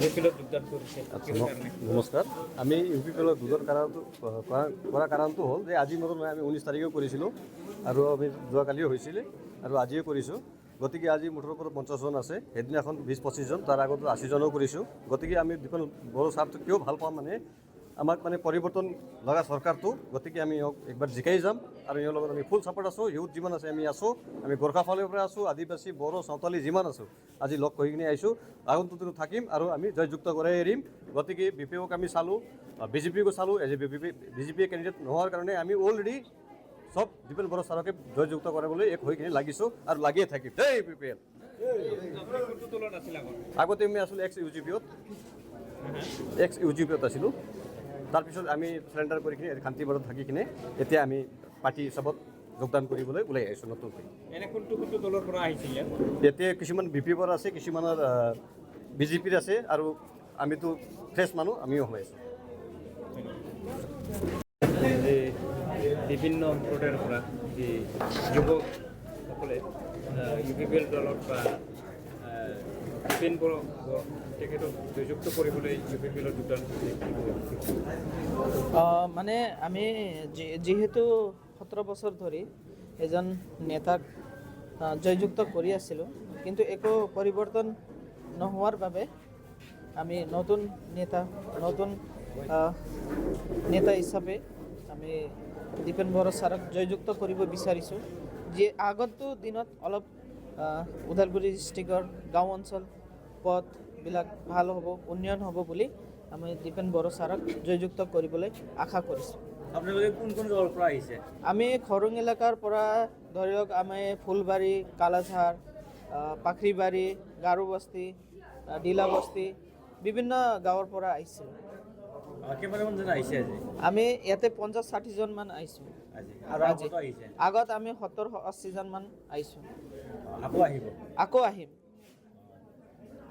ইউপিপিএলত যোগদান কৰিছে নমস্কাৰ। আমি ইউপিপিএলত যোগদান কৰাৰ কাৰণটো হ'ল যে আজি মতো আমি 19 তাৰিখেও কৰিছিলোঁ আৰু আমি যোৱাকালিও হৈছিলে আৰু আজিও কৰিছোঁ। গতিকে আজি মুঠৰ ওপৰত 50 জন আছে, সেইদিনাখন 20-25 জন, তাৰ আগতো 80 জনো কৰিছোঁ। গতিকে আমি দীপেন বড়ো ছাৰটো কিয় ভাল পাম মানে আমাক মানে পৰিৱৰ্তন লগা চৰকাৰটো, গতিকে আমি একবাৰ জিকাই যাম আৰু ইয়াৰ লগত আমি ফুল ছাপোৰ্ট আছোঁ। ইউথ যিমান আছে আমি আছোঁ, আমি গোৰ্খা ফালৰ পৰা আছোঁ, আদিবাসী বড়ো চাওতালী যিমান আছোঁ আজি লগ কৰি কিনে আহিছোঁ। আগন্তুকটো থাকিম আৰু আমি জয়যুক্ত কৰাই এৰিম। গতিকে BPOক আমি চালোঁ, BJPকো চালোঁ। BJP কেণ্ডিডেট নোহোৱাৰ কাৰণে আমি অলৰেডি সব দীপেন বড়ো ছাৰকে জয়যুক্ত কৰাবলৈ এক হৈ কিনে লাগিছোঁ আৰু লাগিয়ে থাকিম। জয় UPPL। আগতে আমি আছিলোঁ এক্স ইউজিপিত আছিলোঁ। তাৰপিছত আমি চাৰেণ্ডাৰ কৰি কিনে শান্তিবাৰত থাকি কিনে এতিয়া আমি পাৰ্টি হিচাপত যোগদান কৰিবলৈ ওলাই আহিছোঁ নতুনকৈ। এনে কোনটো দলৰ পৰা আহিছিলে? এতিয়া কিছুমান BPৰ আছে, কিছুমানৰ BJPৰ আছে আৰু আমিতো ফ্ৰেছ মানুহ, আমিও সোমাইছোঁ। বিভিন্ন সম্প্ৰদায়ৰ পৰা যি যুৱকসকলে UPPL দলত বা দীপেন বড়ো তেখেতক জয়যুক্ত কৰিবলৈ UPPলত যোগদান কৰিছে। মানে আমি যিহেতু 17 বছৰ ধৰি এজন নেতাক জয়যুক্ত কৰি আছিলোঁ, কিন্তু একো পৰিৱৰ্তন নোহোৱাৰ বাবে আমি নতুন নেতা হিচাপে আমি দীপেন বড়ো ছাৰক জয়যুক্ত কৰিব বিচাৰিছোঁ। যি আগতো দিনত অলপ ওদালগুৰি ডিষ্ট্ৰিক্টৰ গাঁও অঞ্চল পথবিলাক ভাল হ'ব, উন্নয়ন হ'ব বুলি আমি দীপেন বড়ো ছাৰক জয়যুক্ত কৰিবলৈ আশা কৰিছোঁ। আপোনালোকে কোন গাঁৱৰ পৰা আহিছে? আমি খৰুং এলেকাৰ পৰা ধৰি লওক আমি ফুলবাৰী, কালাঝাৰ, পাখৰিবাৰী, গাৰোবস্তি, ডিলাবস্তি বিভিন্ন গাঁৱৰ পৰা আহিছোঁ। কিমানমান জন আহিছে আজি? আমি ইয়াতে 50-60 জনমান আহিছোঁ। আৰু আজি আগত আমি 70-80 জনমান আহিছোঁ। আকৌ আহিম।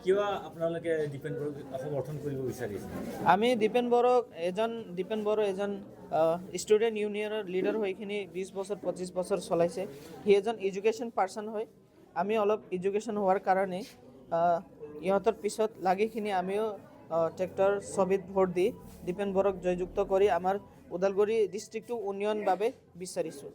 কিয় আপোনালোকে দীপেন বড়োক সমৰ্থন কৰিব বিচাৰিছে? আমি দীপেন বড়ো এজন ষ্টুডেণ্ট ইউনিয়নৰ লিডাৰ হৈ কিনি 20 বছৰ 25 বছৰ চলাইছে। সি এজন এডুকেশ্যন পাৰ্চন হয়। আমি অলপ এডুকেশ্যন হোৱাৰ কাৰণে ইহঁতৰ পিছত লাগিখিনি আমিও ট্ৰেক্টৰ ছবিত ভোট দি দীপেন বড়োক জয়যুক্ত কৰি আমাৰ ওদালগুৰি ডিষ্ট্ৰিক্টটো উন্নয়ন বাবে বিচাৰিছোঁ।